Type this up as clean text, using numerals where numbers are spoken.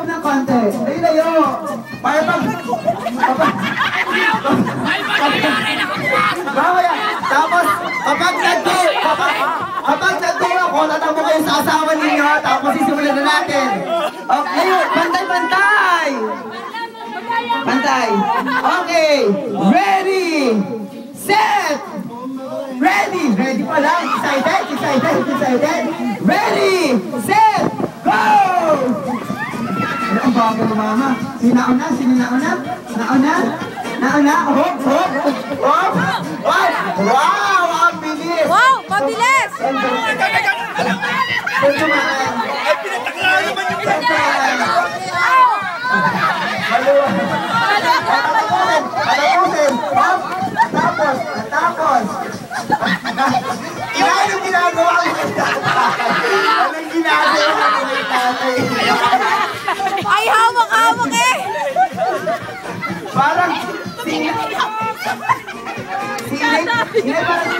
ng konti. Layo. Para pag... Mamaya. Tapos, kapag nagdo ako, tatakbo kayo sa asawa ninyo, tapos sisimulan na natin. Okay, bantay. Bantay. Okay. Ready. Set. Ready pa lang. Excited. Ready. Set. Go! Ano ang bago ng mama? Sino nauna? Hop! Wow! Ang bilis! Wow! Mabilis! Pagkumaan! Ay, pinataklaan naman yung pagkumaan! Patapusin! Tapos! Anong ginagawa mo? Anong ginagawa mo? Ay, hawak eh! Parang... Parang